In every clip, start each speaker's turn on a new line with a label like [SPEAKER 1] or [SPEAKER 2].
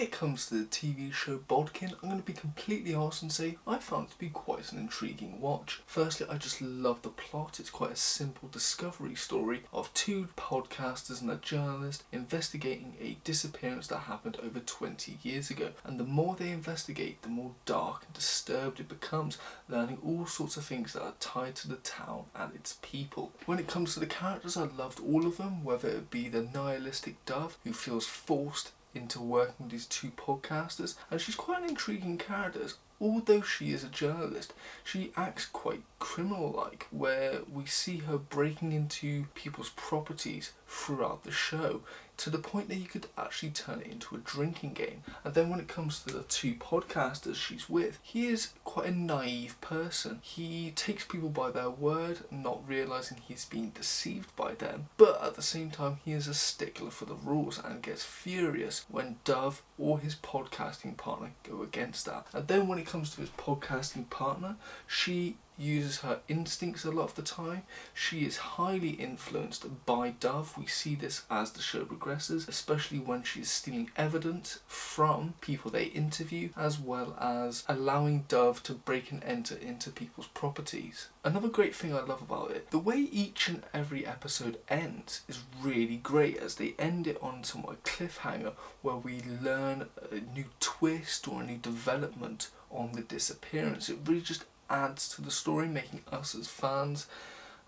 [SPEAKER 1] it comes to the TV show Bodkin, I'm going to be completely honest and say I found it to be quite an intriguing watch. Firstly, I just love the plot. It's quite a simple discovery story of two podcasters and a journalist investigating a disappearance that happened over 20 years ago. And the more they investigate, the more dark and disturbed it becomes, learning all sorts of things that are tied to the town and its people. When it comes to the characters, I loved all of them, whether it be the nihilistic Dove, who feels forced into working with these two podcasters, and she's quite an intriguing character. Although she is a journalist, she acts quite criminal-like, where we see her breaking into people's properties throughout the show, to the point that you could actually turn it into a drinking game. And then when it comes to the two podcasters she's with, he is quite a naive person. He takes people by their word, not realising he's being deceived by them, but at the same time he is a stickler for the rules and gets furious when Dove or his podcasting partner go against that. And then when it comes to his podcasting partner, she uses her instincts a lot of the time. She is highly influenced by Dove. We see this as the show progresses, especially when she's stealing evidence from people they interview, as well as allowing Dove to break and enter into people's properties. Another great thing I love about it, the way each and every episode ends is really great, as they end it on somewhat a cliffhanger where we learn a new twist or a new development on the disappearance. It really just adds to the story, making us as fans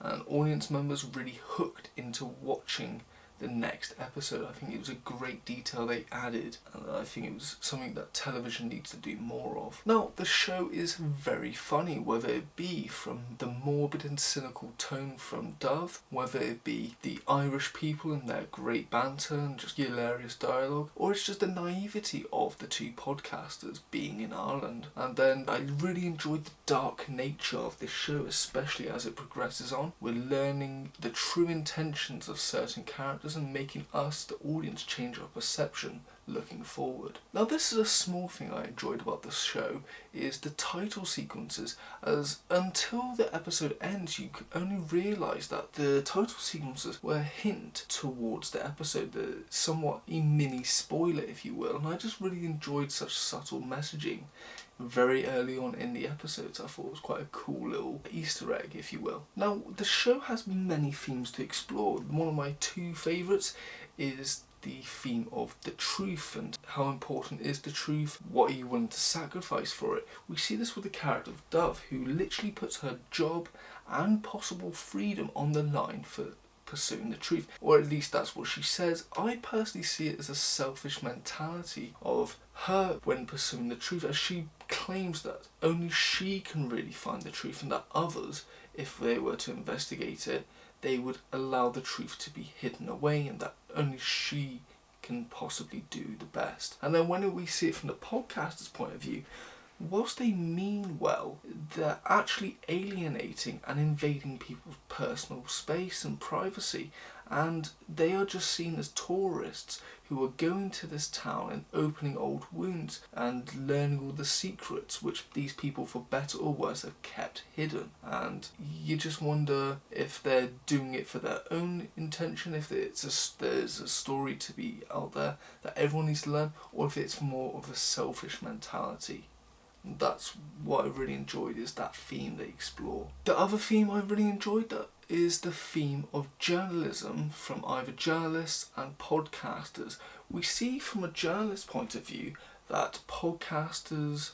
[SPEAKER 1] and audience members really hooked into watching the next episode. I think it was a great detail they added, and I think it was something that television needs to do more of. Now, the show is very funny, whether it be from the morbid and cynical tone from Dove, whether it be the Irish people and their great banter and just hilarious dialogue, or it's just the naivety of the two podcasters being in Ireland. And then I really enjoyed the dark nature of this show, especially as it progresses on. We're learning the true intentions of certain characters and making us, the audience, change our perception looking forward. Now, this is a small thing I enjoyed about this show, is the title sequences, as until the episode ends you can only realise that the title sequences were a hint towards the episode, somewhat a mini spoiler if you will, and I just really enjoyed such subtle messaging very early on in the episodes. I thought it was quite a cool little Easter egg, if you will. Now, the show has many themes to explore. One of my two favourites is the theme of the truth, and how important is the truth, what are you willing to sacrifice for it. We see this with the character of Dove, who literally puts her job and possible freedom on the line for pursuing the truth, or at least that's what she says. I personally see it as a selfish mentality of her when pursuing the truth, as she claims that only she can really find the truth, and that others, if they were to investigate it, they would allow the truth to be hidden away, and that only she can possibly do the best. And then when we see it from the podcaster's point of view, whilst they mean well, they're actually alienating and invading people's personal space and privacy, and they are just seen as tourists who are going to this town and opening old wounds and learning all the secrets which these people, for better or worse, have kept hidden. And you just wonder if they're doing it for their own intention, if there's a story to be out there that everyone needs to learn, or if it's more of a selfish mentality. That's what I really enjoyed, is that theme they explore. The other theme I really enjoyed that is the theme of journalism from either journalists and podcasters. We see from a journalist point of view that podcasters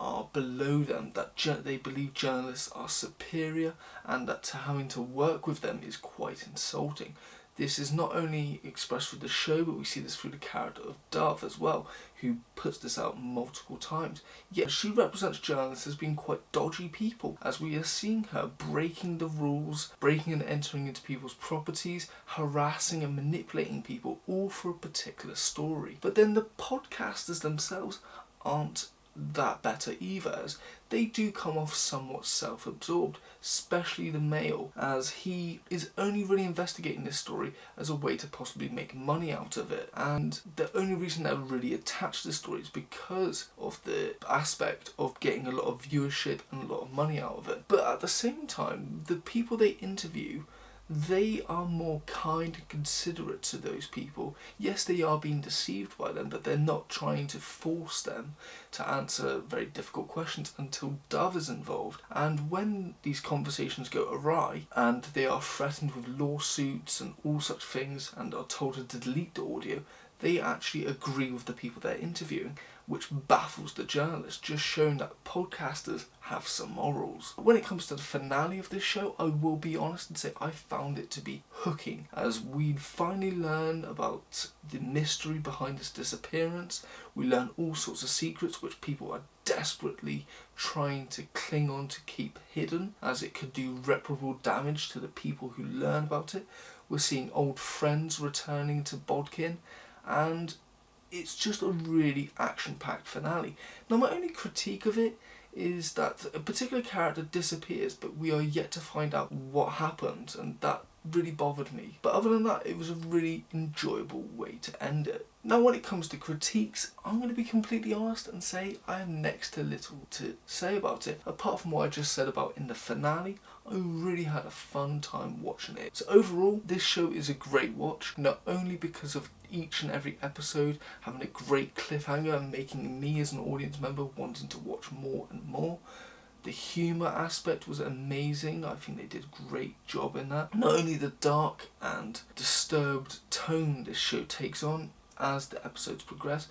[SPEAKER 1] are below them, that they believe journalists are superior, and that having to work with them is quite insulting. This is not only expressed through the show, but we see this through the character of Dove as well, who puts this out multiple times. Yet she represents journalists as being quite dodgy people, as we are seeing her breaking the rules, breaking and entering into people's properties, harassing and manipulating people, all for a particular story. But then the podcasters themselves aren't that better either, as they do come off somewhat self-absorbed, especially the male, as he is only really investigating this story as a way to possibly make money out of it, and the only reason they're really attached to this story is because of the aspect of getting a lot of viewership and a lot of money out of it. But at the same time, the people they interview, they are more kind and considerate to those people. Yes, they are being deceived by them, but they're not trying to force them to answer very difficult questions until Dove is involved. And when these conversations go awry and they are threatened with lawsuits and all such things and are told to delete the audio, they actually agree with the people they're interviewing, which baffles the journalist, just showing that podcasters have some morals. When it comes to the finale of this show, I will be honest and say I found it to be hooking, as we finally learn about the mystery behind his disappearance. We learn all sorts of secrets which people are desperately trying to cling on to keep hidden, as it could do irreparable damage to the people who learn about it. We're seeing old friends returning to Bodkin, and it's just a really action-packed finale. Now, my only critique of it is that a particular character disappears, but we are yet to find out what happened, and that really bothered me. But other than that, it was a really enjoyable way to end it. Now, when it comes to critiques, I'm going to be completely honest and say I have next to little to say about it, apart from what I just said about in the finale. I really had a fun time watching it. So overall, this show is a great watch, not only because of each and every episode having a great cliffhanger and making me as an audience member wanting to watch more and more. The humour aspect was amazing. I think they did a great job in that. Not only the dark and disturbed tone this show takes on as the episodes progress,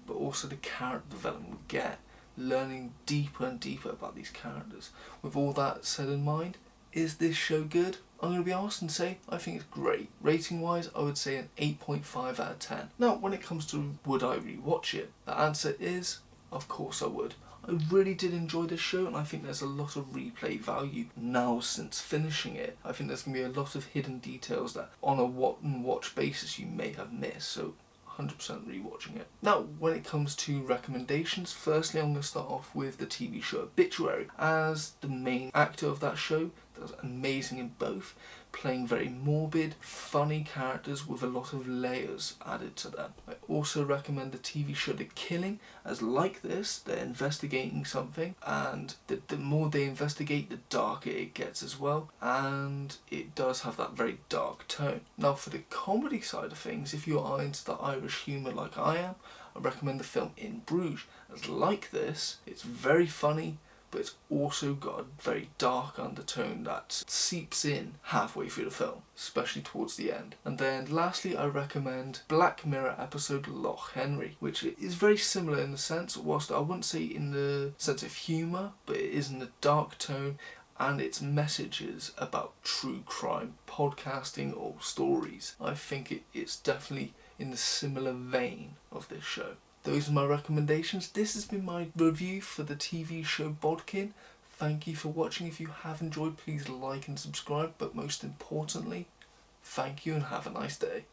[SPEAKER 1] but also the character development we get, learning deeper and deeper about these characters. With all that said in mind, is this show good? I'm going to be honest and say I think it's great. Rating wise, I would say an 8.5 out of 10. Now, when it comes to would I rewatch it, the answer is of course I would. I really did enjoy this show, and I think there's a lot of replay value now since finishing it. I think there's going to be a lot of hidden details that on a watch basis you may have missed, so 100% rewatching it. Now, when it comes to recommendations, firstly I'm going to start off with the TV show Obituary, as the main actor of that show does amazing in both, playing very morbid, funny characters with a lot of layers added to them. I also recommend the TV show The Killing, as like this, they're investigating something, and the more they investigate, the darker it gets as well, and it does have that very dark tone. Now, for the comedy side of things, if you are into the Irish humour like I am, I recommend the film In Bruges, as like this, it's very funny, but it's also got a very dark undertone that seeps in halfway through the film, especially towards the end. And then lastly, I recommend Black Mirror episode Loch Henry, which is very similar in the sense, whilst I wouldn't say in the sense of humour, but it is in the dark tone, and its messages about true crime, podcasting or stories. I think it's definitely in the similar vein of this show. Those are my recommendations. This has been my review for the TV show Bodkin. Thank you for watching. If you have enjoyed, please like and subscribe. But most importantly, thank you and have a nice day.